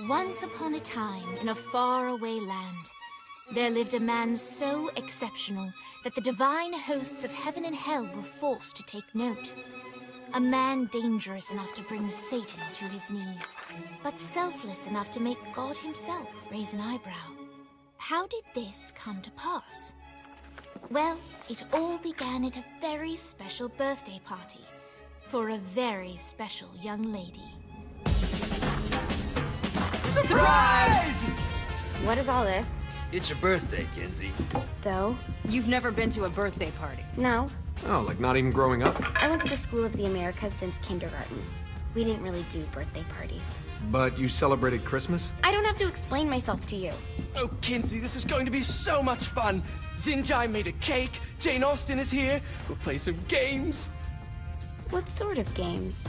Once upon a time, in a faraway land, there lived a man so exceptional that the divine hosts of heaven and hell were forced to take note. A man dangerous enough to bring Satan to his knees, but selfless enough to make God himself raise an eyebrow. How did this come to pass? Well, it all began at a very special birthday party for a very special young lady. Surprise! What is all this? It's your birthday, Kinsey. So? You've never been to a birthday party? No. Oh, like not even growing up? I went to the School of the Americas since kindergarten. We didn't really do birthday parties. But you celebrated Christmas? I don't have to explain myself to you. Oh, Kinsey, this is going to be so much fun. Xinjai made a cake, Jane Austen is here, we'll play some games. What sort of games?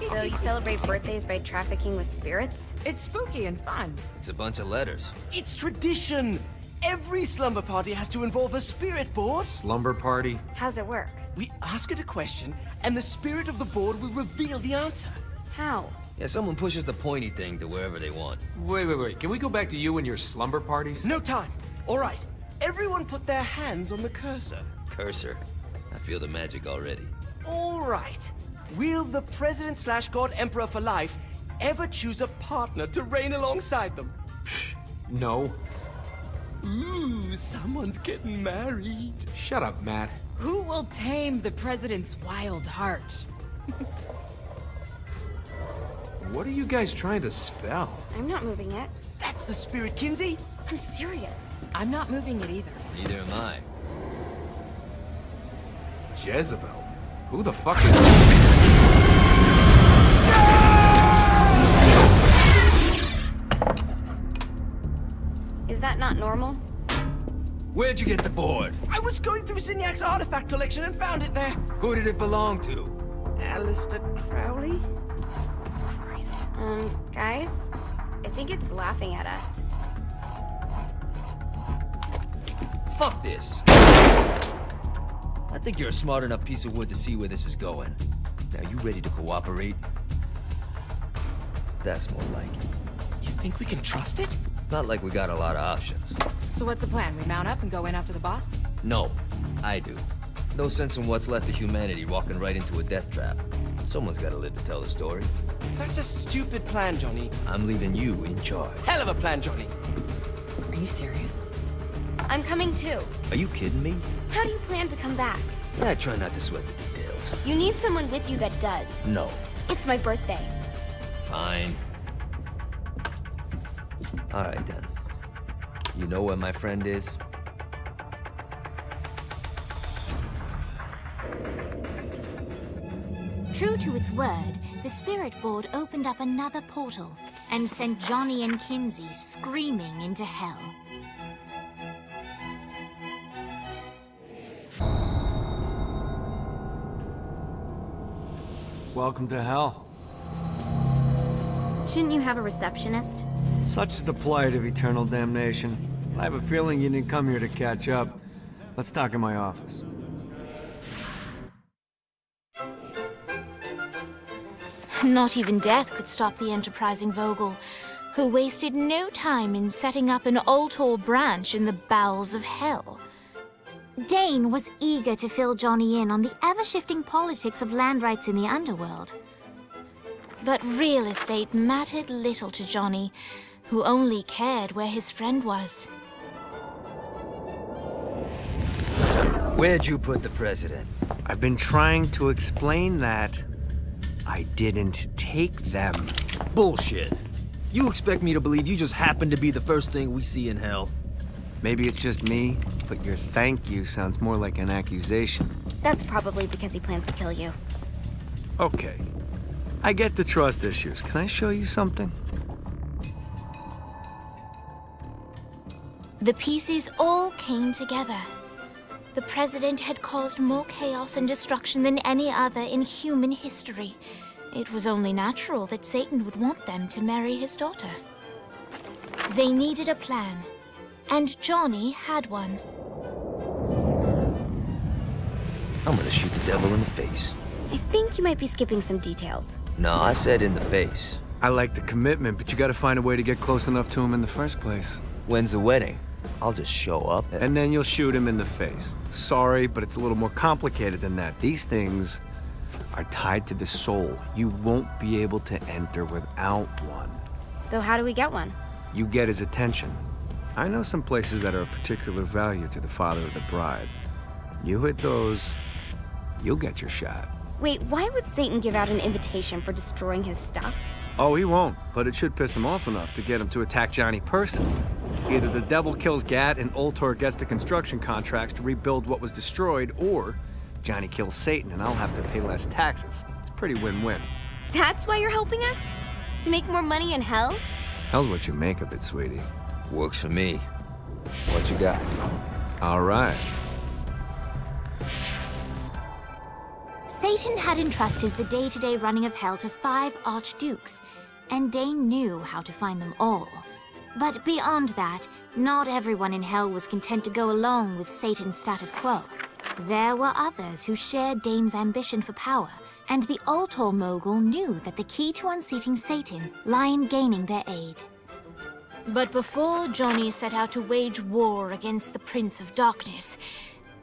So you celebrate birthdays by trafficking with spirits? It's spooky and fun. It's a bunch of letters. It's tradition. Every slumber party has to involve a spirit board. Slumber party? How's it work? We ask it a question, and the spirit of the board will reveal the answer. How? Yeah, someone pushes the pointy thing to wherever they want. Wait. Can we go back to you and your slumber parties? No time. All right. Everyone put their hands on the cursor. Cursor. I feel the magic already. All right. Will the President/God Emperor for life ever choose a partner to reign alongside them? No. Ooh, someone's getting married. Shut up, Matt. Who will tame the president's wild heart? What are you guys trying to spell? I'm not moving it. That's the spirit, Kinsey. I'm serious. I'm not moving it either. Neither am I. Jezebel? Who the fuck is... Is that not normal? Where'd you get the board? I was going through Signac's artifact collection and found it there. Who did it belong to? Alistair Crowley? Christ. Guys? I think it's laughing at us. Fuck this. I think you're a smart enough piece of wood to see where this is going. Now, you ready to cooperate? That's more like it. You think we can trust it? It's not like we got a lot of options. So what's the plan? We mount up and go in after the boss? No, I do. No sense in what's left of humanity walking right into a death trap. Someone's gotta live to tell the story. That's a stupid plan, Johnny. I'm leaving you in charge. Hell of a plan, Johnny. Are you serious? I'm coming too. Are you kidding me? How do you plan to come back? Yeah, I try not to sweat the details. You need someone with you that does. No. It's my birthday. Fine. All right, then. You know where my friend is? True to its word, the spirit board opened up another portal and sent Johnny and Kinsey screaming into hell. Welcome to hell. Shouldn't you have a receptionist? Such is the plight of eternal damnation. I have a feeling you didn't come here to catch up. Let's talk in my office. Not even death could stop the enterprising Vogel, who wasted no time in setting up an Altor branch in the bowels of hell. Dane was eager to fill Johnny in on the ever-shifting politics of land rights in the underworld. But real estate mattered little to Johnny, who only cared where his friend was. Where'd you put the president? I've been trying to explain that. I didn't take them. Bullshit. You expect me to believe you just happened to be the first thing we see in hell? Maybe it's just me, but your thank you sounds more like an accusation. That's probably because he plans to kill you. Okay. I get the trust issues. Can I show you something? The pieces all came together. The president had caused more chaos and destruction than any other in human history. It was only natural that Satan would want them to marry his daughter. They needed a plan, And Johnny had one. I'm gonna shoot the devil in the face. I think you might be skipping some details. No, I said in the face. I like the commitment, but you gotta find a way to get close enough to him in the first place. When's the wedding? I'll just show up And then you'll shoot him in the face. Sorry, but it's a little more complicated than that. These things are tied to the soul. You won't be able to enter without one. So how do we get one? You get his attention. I know some places that are of particular value to the father of the bride. You hit those, you'll get your shot. Wait, why would Satan give out an invitation for destroying his stuff? Oh, he won't, but it should piss him off enough to get him to attack Johnny personally. Either the devil kills Gat and Ultor gets the construction contracts to rebuild what was destroyed, or Johnny kills Satan and I'll have to pay less taxes. It's pretty win-win. That's why you're helping us? To make more money in hell? Hell's what you make of it, sweetie. Works for me. What you got? All right. Satan had entrusted the day-to-day running of hell to 5 archdukes, and Dane knew how to find them all. But beyond that, not everyone in hell was content to go along with Satan's status quo. There were others who shared Dane's ambition for power, and the Ultor mogul knew that the key to unseating Satan lay in gaining their aid. But before Johnny set out to wage war against the Prince of Darkness,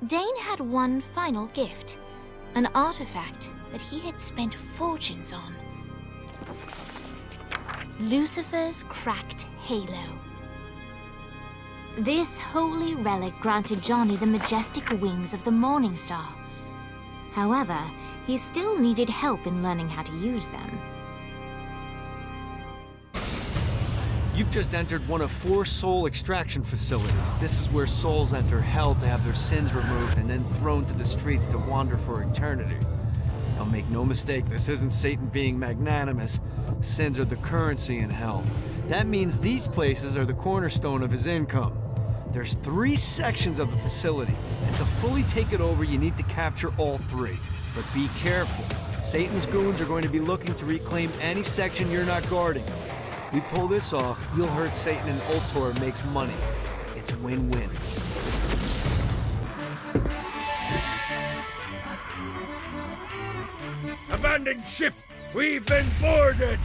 Dane had one final gift. An artifact that he had spent fortunes on. Lucifer's cracked halo. This holy relic granted Johnny the majestic wings of the Morning Star. However, he still needed help in learning how to use them. You've just entered one of 4 soul extraction facilities. This is where souls enter hell to have their sins removed and then thrown to the streets to wander for eternity. Now make no mistake, this isn't Satan being magnanimous. Sins are the currency in hell. That means these places are the cornerstone of his income. There's 3 sections of the facility, and to fully take it over, you need to capture all 3. But be careful. Satan's goons are going to be looking to reclaim any section you're not guarding. We pull this off, you'll hurt Satan and Ultor makes money. It's win-win. Abandoned ship! We've been boarded!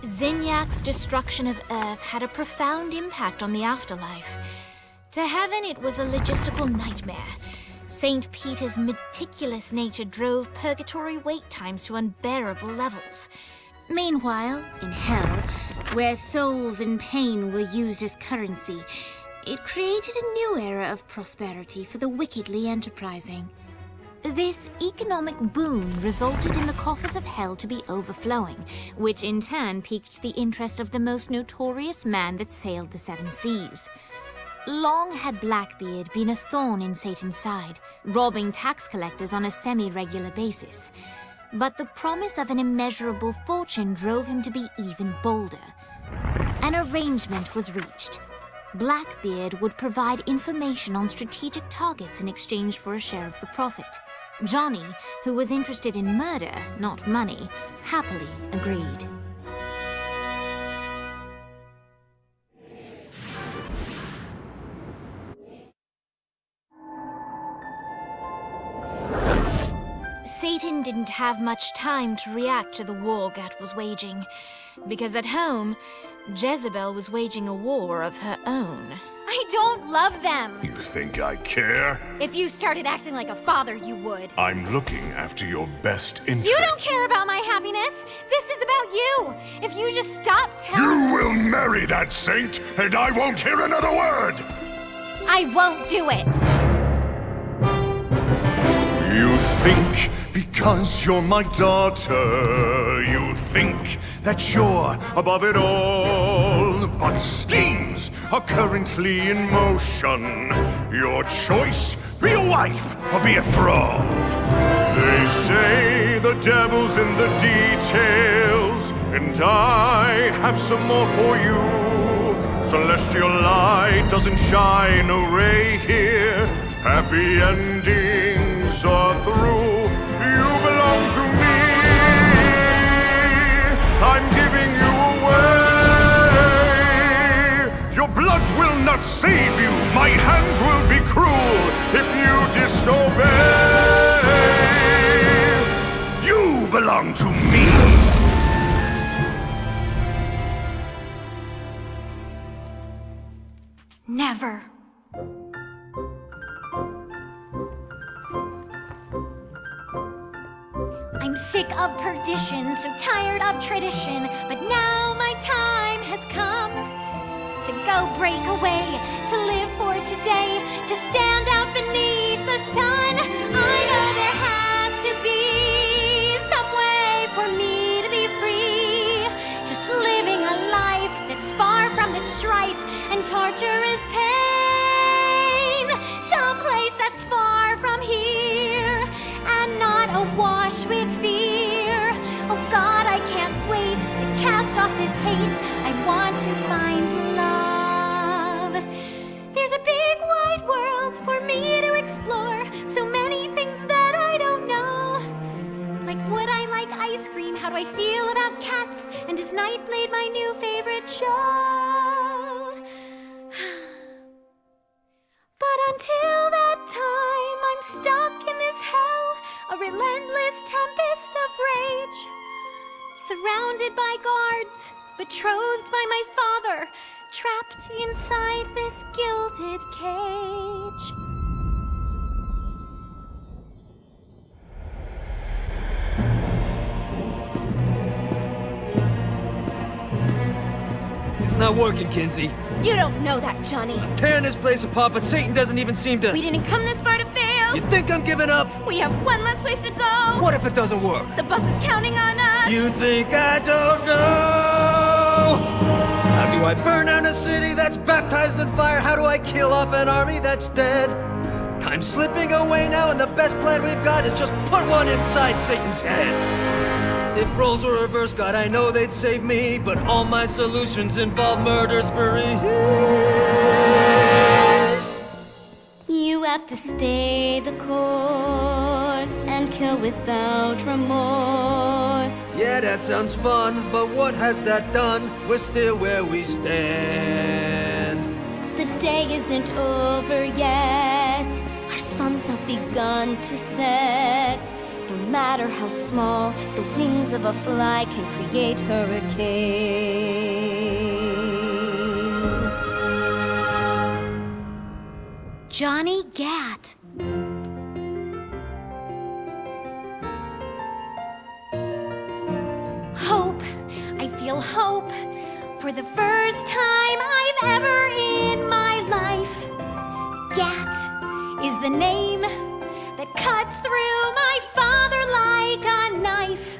Zinyak's destruction of Earth had a profound impact on the afterlife. To heaven, it was a logistical nightmare. St. Peter's meticulous nature drove purgatory wait times to unbearable levels. Meanwhile, in hell, where souls in pain were used as currency, it created a new era of prosperity for the wickedly enterprising. This economic boon resulted in the coffers of hell to be overflowing, which in turn piqued the interest of the most notorious man that sailed the 7 seas. Long had Blackbeard been a thorn in Satan's side, robbing tax collectors on a semi-regular basis. But the promise of an immeasurable fortune drove him to be even bolder. An arrangement was reached. Blackbeard would provide information on strategic targets in exchange for a share of the profit. Johnny, who was interested in murder, not money, happily agreed. Satan didn't have much time to react to the war Gat was waging, because at home, Jezebel was waging a war of her own. I don't love them! You think I care? If you started acting like a father, you would. I'm looking after your best interest. You don't care about my happiness! This is about you! If you just stop telling— You will marry that saint, and I won't hear another word! I won't do it! You think because you're my daughter, you think that you're above it all. But schemes are currently in motion. Your choice, be a wife or be a thrall. They say the devil's in the details, and I have some more for you. Celestial light doesn't shine a ray here. Happy endings are through. You belong to me. I'm giving you away. Your blood will not save you. My hand will be cruel if you disobey. You belong to me. Never. I'm sick of perdition, so tired of tradition, but now my time has come to go break away, to live for today, to stand out beneath the sun. I know there has to be some way for me to be free, just living a life that's far from the strife and torturous pain, someplace that's far from here and not awash with fear. Oh God, I can't wait to cast off this hate. I want to find love. There's a big wide world for me to explore, so many things that I don't know. Like, would I like ice cream? How do I feel about cats? And is Nightblade my new favorite show? But until that time, I'm stuck in this hell, a relentless tempest of rage, surrounded by guards, betrothed by my father, trapped inside this gilded cage. It's not working, Kinsey. You don't know that, Johnny. Tearing this place apart, but Satan doesn't even seem to... We didn't come this far to fail. You think I'm giving up? We have one less place to go. What if it doesn't work? The bus is counting on us. You think I don't know? How do I burn down a city that's baptized in fire? How do I kill off an army that's dead? Time's slipping away now, and the best plan we've got is just put one inside Satan's head. If roles were reversed, God, I know they'd save me, but all my solutions involve murder sprees. You have to stay the course and kill without remorse. Yeah, that sounds fun, but what has that done? We're still where we stand. The day isn't over yet. Our sun's not begun to set. No matter how small, the wings of a fly can create hurricanes. Johnny Gat. Hope. I feel hope for the first time I've ever in my life. Gat is the name that cuts through my father like a knife.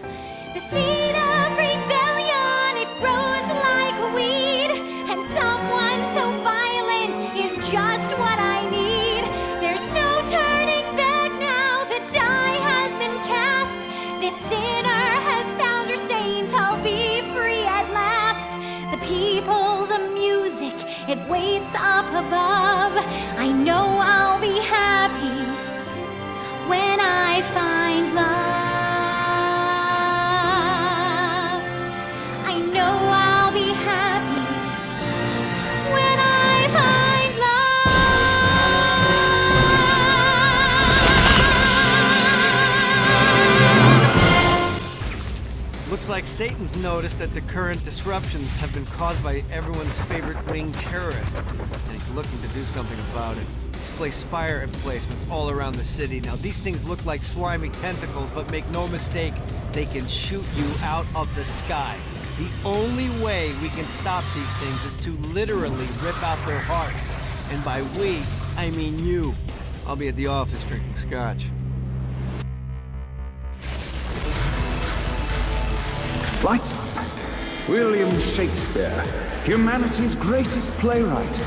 The seed of rebellion, it grows like a weed, and someone so violent is just what I need. There's no turning back now, the die has been cast. This sinner has found her saint, I'll be free at last. The people, the music, it waits up above. I know I'll be happy when I find love. I know I'll be happy when I find love. Looks like Satan's noticed that the current disruptions have been caused by everyone's favorite winged terrorist, and he's looking to do something about it. Place fire emplacements all around the city. Now, these things look like slimy tentacles, but make no mistake, they can shoot you out of the sky. The only way we can stop these things is to literally rip out their hearts. And by we, I mean you. I'll be at the office drinking scotch. Lights on. William Shakespeare, humanity's greatest playwright,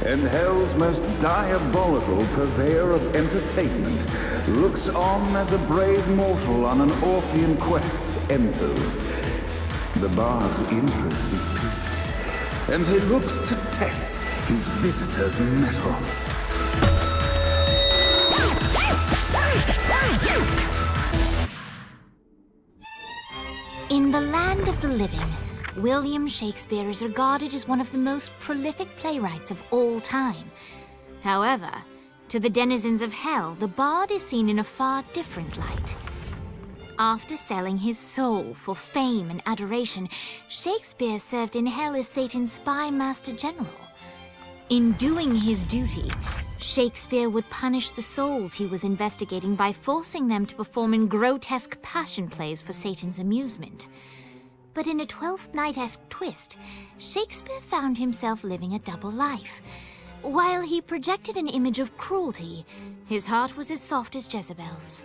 and hell's most diabolical purveyor of entertainment, looks on as a brave mortal on an Orphean quest enters. The bard's interest is piqued, and he looks to test his visitor's mettle. the living, William Shakespeare is regarded as one of the most prolific playwrights of all time. However, to the denizens of hell, the bard is seen in a far different light. After selling his soul for fame and adoration, Shakespeare served in hell as Satan's spy master general. In doing his duty, Shakespeare would punish the souls he was investigating by forcing them to perform in grotesque passion plays for Satan's amusement. But in a Twelfth Night-esque twist, Shakespeare found himself living a double life. While he projected an image of cruelty, his heart was as soft as Jezebel's.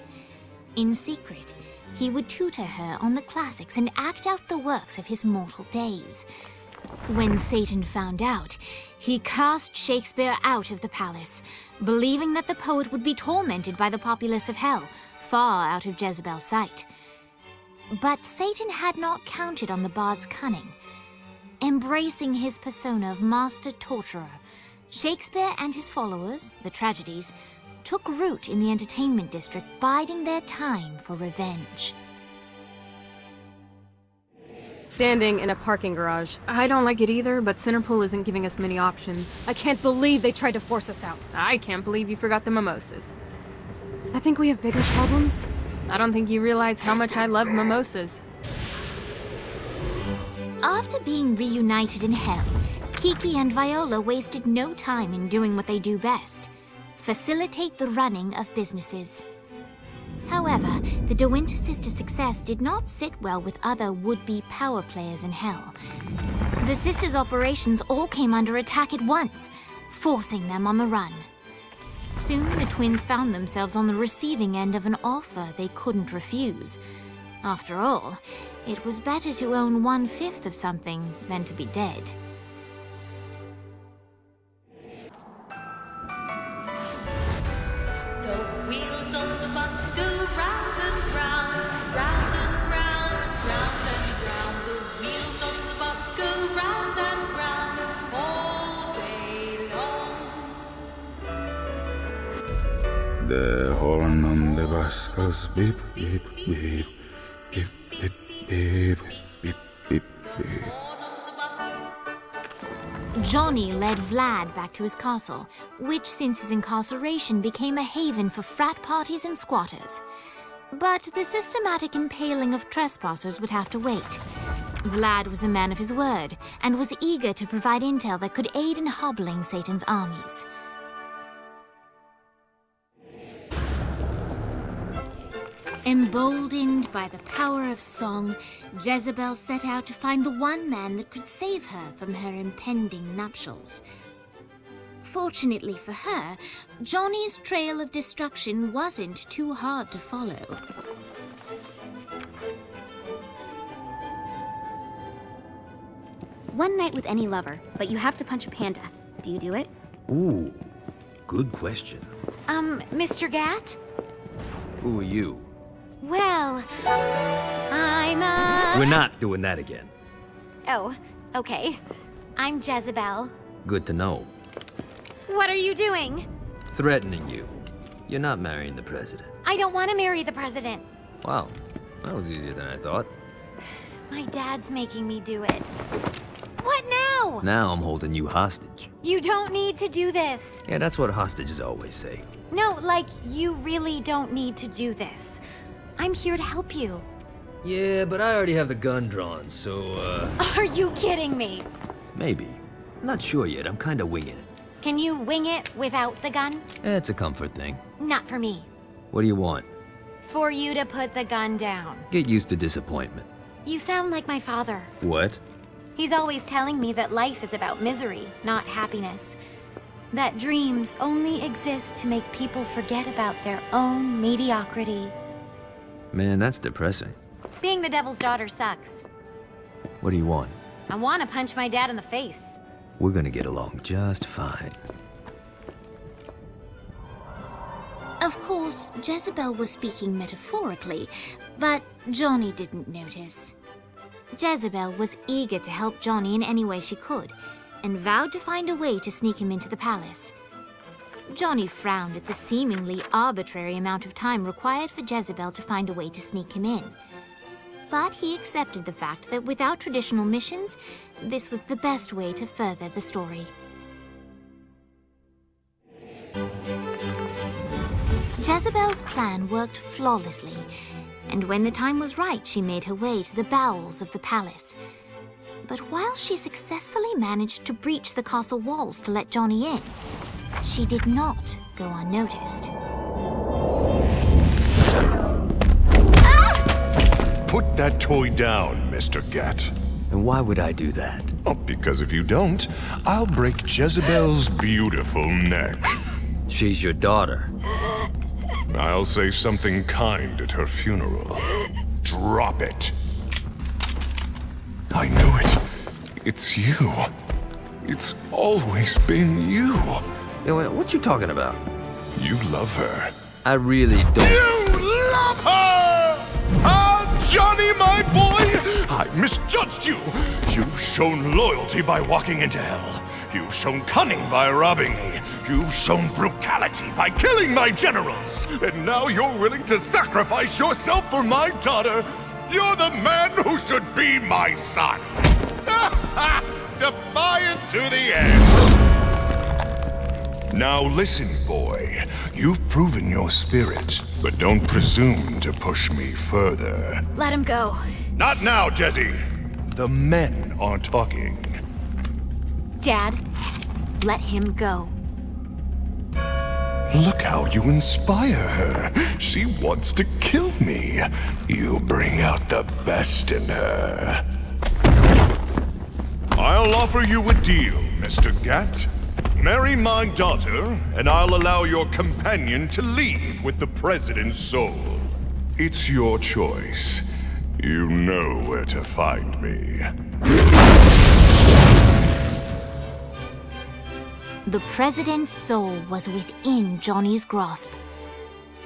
In secret, he would tutor her on the classics and act out the works of his mortal days. When Satan found out, he cast Shakespeare out of the palace, believing that the poet would be tormented by the populace of hell, far out of Jezebel's sight. But Satan had not counted on the bard's cunning. Embracing his persona of master torturer, Shakespeare and his followers, the tragedies, took root in the entertainment district, biding their time for revenge. Standing in a parking garage. I don't like it either, but Centerpool isn't giving us many options. I can't believe they tried to force us out. I can't believe you forgot the mimosas. I think we have bigger problems. I don't think you realize how much I love mimosas. After being reunited in hell, Kiki and Viola wasted no time in doing what they do best: facilitate the running of businesses. However, the De Winter sisters' success did not sit well with other would-be power players in hell. The sisters' operations all came under attack at once, forcing them on the run. Soon, the twins found themselves on the receiving end of an offer they couldn't refuse. After all, it was better to own 1/5 of something than to be dead. The horn on the bus goes beep, beep, beep, beep, beep, beep, beep, beep, beep. Johnny led Vlad back to his castle, which since his incarceration became a haven for frat parties and squatters. But the systematic impaling of trespassers would have to wait. Vlad was a man of his word, and was eager to provide intel that could aid in hobbling Satan's armies. Emboldened by the power of song, Jezebel set out to find the one man that could save her from her impending nuptials. Fortunately for her, Johnny's trail of destruction wasn't too hard to follow. One night with any lover, but you have to punch a panda. Do you do it? Ooh, good question. Mr. Gat? Who are you? Well, I'm We're not doing that again. Oh, okay. I'm Jezebel. Good to know. What are you doing? Threatening you. You're not marrying the president. I don't want to marry the president. Wow, that was easier than I thought. My dad's making me do it. What now? Now I'm holding you hostage. You don't need to do this. Yeah, that's what hostages always say. No, like, you really don't need to do this. I'm here to help you. Yeah, but I already have the gun drawn, so, Are you kidding me? maybe. Not sure yet, I'm kinda winging it. Can you wing it without the gun? It's a comfort thing. Not for me. What do you want? For you to put the gun down. Get used to disappointment. You sound like my father. What? He's always telling me that life is about misery, not happiness. That dreams only exist to make people forget about their own mediocrity. Man, that's depressing. Being the devil's daughter sucks. What do you want? I want to punch my dad in the face. We're gonna get along just fine. Of course, Jezebel was speaking metaphorically, but Johnny didn't notice. Jezebel was eager to help Johnny in any way she could, and vowed to find a way to sneak him into the palace. Johnny frowned at the seemingly arbitrary amount of time required for Jezebel to find a way to sneak him in. but he accepted the fact that without traditional missions, this was the best way to further the story. Jezebel's plan worked flawlessly, and when the time was right, she made her way to the bowels of the palace. But while she successfully managed to breach the castle walls to let Johnny in, she did not go unnoticed. Put that toy down, Mr. Gat. And why would I do that? Oh, because if you don't, I'll break Jezebel's beautiful neck. She's your daughter. I'll say something kind at her funeral. Drop it. I knew it. It's you. It's always been you. What you talking about? You love her. I really don't. You love her! Ah, Johnny, my boy! I misjudged you. You've shown loyalty by walking into hell. You've shown cunning by robbing me. You've shown brutality by killing my generals. And now you're willing to sacrifice yourself for my daughter. You're the man who should be my son. Defiant to the end. Now listen, boy. You've proven your spirit, but don't presume to push me further. Let him go. Not now, Jesse. The men are talking. Dad, let him go. Look how you inspire her. She wants to kill me. You bring out the best in her. I'll offer you a deal, Mr. Gat. Marry my daughter, and I'll allow your companion to leave with the President's soul. It's your choice. You know where to find me. The President's soul was within Johnny's grasp.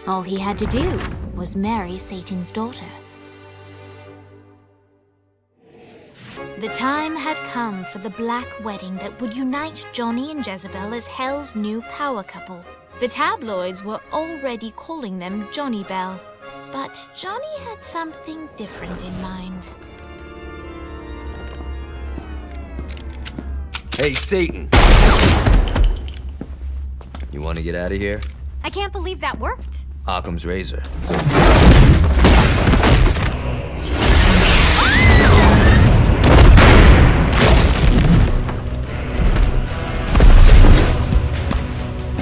All he had to do was marry Satan's daughter. The time had come for the black wedding that would unite Johnny and Jezebel as Hell's new power couple. The tabloids were already calling them Johnny Bell, but Johnny had something different in mind. Hey, Satan! You want to get out of here? I can't believe that worked. Occam's razor.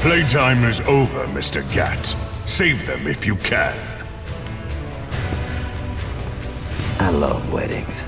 Playtime is over, Mr. Gat. Save them if you can. I love weddings.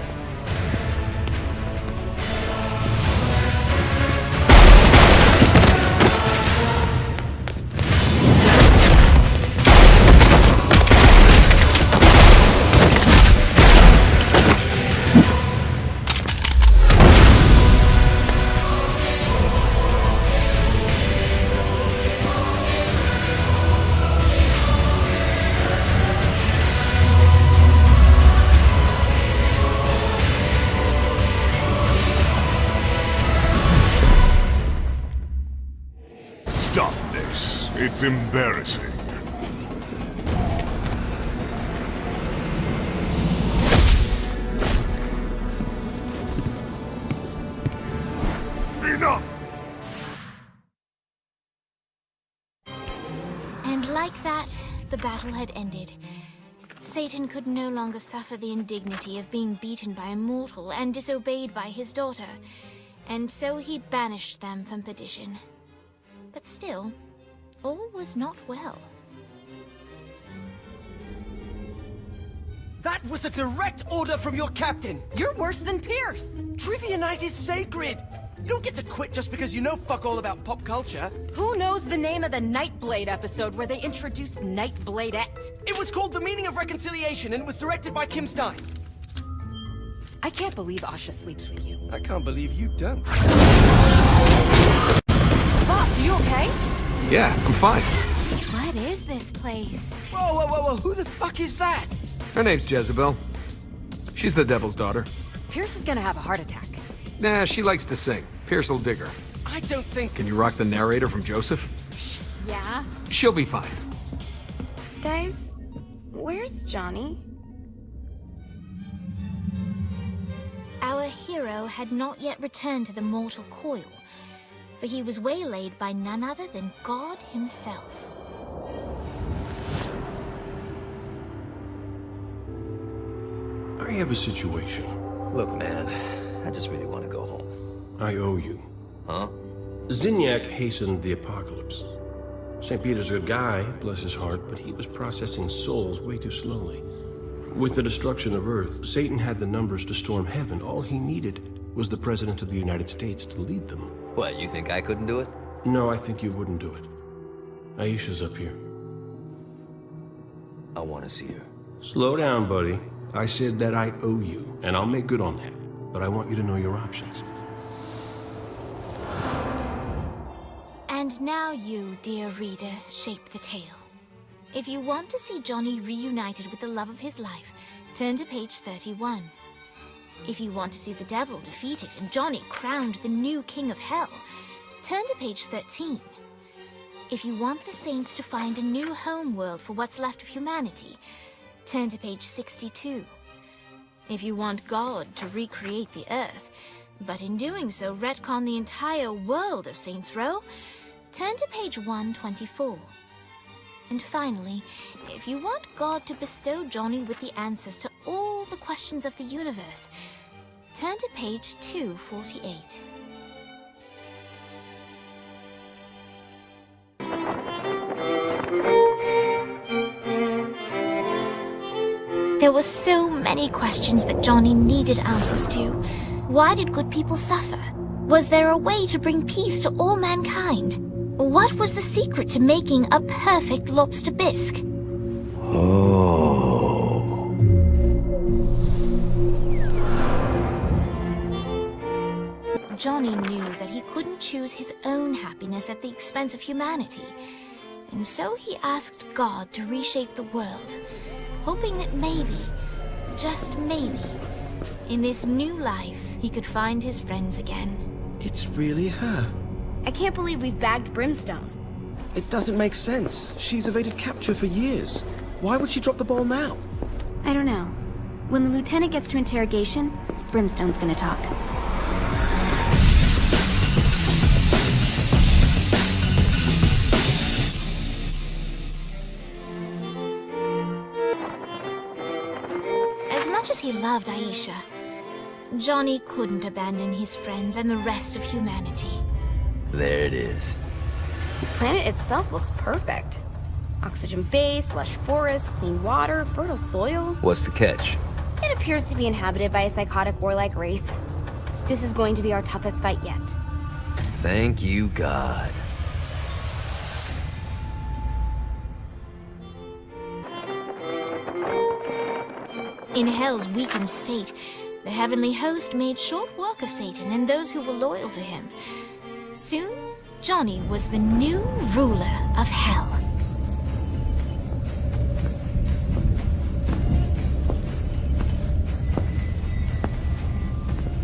Stop this. It's embarrassing. Enough! And like that, the battle had ended. Satan could no longer suffer the indignity of being beaten by a mortal and disobeyed by his daughter, and so he banished them from perdition. But still, all was not well. That was a direct order from your captain. You're worse than Pierce. Trivia night is sacred. You don't get to quit just because you know fuck all about pop culture. Who knows the name of the Nightblade episode where they introduced Nightbladette? It was called The Meaning of Reconciliation, and it was directed by Kim Stein. I can't believe Asha sleeps with you. I can't believe you don't. Boss, are you okay? Yeah, I'm fine. What is this place? Whoa, whoa, whoa, whoa, who the fuck is that? Her name's Jezebel. She's the devil's daughter. Pierce is gonna have a heart attack. Nah, she likes to sing. Pierce will dig her. I don't think... Can you rock the narrator from Joseph? Yeah? She'll be fine. Guys, where's Johnny? our hero had not yet returned to the mortal coil, for he was waylaid by none other than God himself. I have a situation. Look, man, I just really want to go home. I owe you. Huh? Zinyak hastened the apocalypse. St. Peter's a good guy, bless his heart, but he was processing souls way too slowly. With the destruction of Earth, Satan had the numbers to storm heaven. All he needed was the President of the United States to lead them. What, you think I couldn't do it? No, I think you wouldn't do it. Aisha's up here. I want to see her. Slow down, buddy. I said that I owe you, and I'll make good on that. But I want you to know your options. And now you, dear reader, shape the tale. If you want to see Johnny reunited with the love of his life, turn to page 31. If you want to see the devil defeated and Johnny crowned the new king of hell, turn to page 13. If you want the saints to find a new home world for what's left of humanity, turn to page 62. If you want God to recreate the earth, but in doing so retcon the entire world of Saints Row, turn to page 124. And finally, if you want God to bestow Johnny with the answers to all the questions of the universe, turn to page 248. There were so many questions that Johnny needed answers to. Why did good people suffer? Was there a way to bring peace to all mankind? What was the secret to making a perfect lobster bisque? Oh. Johnny knew that he couldn't choose his own happiness at the expense of humanity, and so he asked God to reshape the world, hoping that maybe, just maybe, in this new life, he could find his friends again. It's really her. I can't believe we've bagged Brimstone. It doesn't make sense. She's evaded capture for years. Why would she drop the ball now? I don't know. When the lieutenant gets to interrogation, Brimstone's gonna talk. As much as he loved Aisha, Johnny couldn't abandon his friends and the rest of humanity. There it is. The planet itself looks perfect. Oxygen base, lush forests, clean water, fertile soil. What's the catch? It appears to be inhabited by a psychotic warlike race. This is going to be our toughest fight yet. Thank you, God. In Hell's weakened state, the heavenly host made short work of Satan and those who were loyal to him. Soon, Johnny was the new ruler of Hell.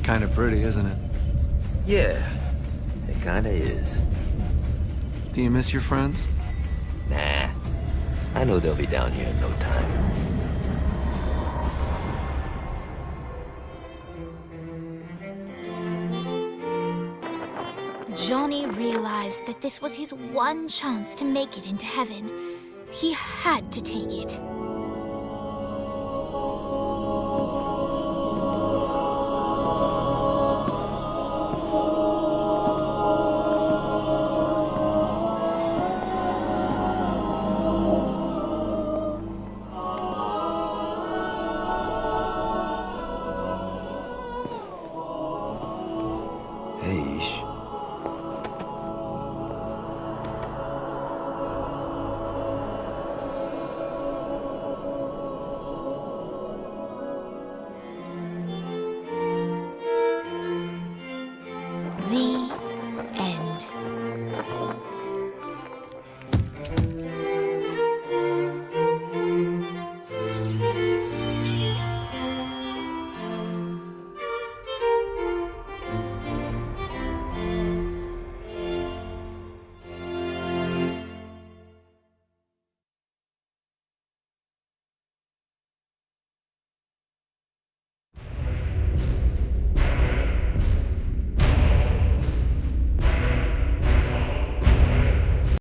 Kinda pretty, isn't it? Yeah, it kinda is. Do you miss your friends? Nah, I know they'll be down here in no time. Johnny realized that this was his one chance to make it into heaven. He had to take it.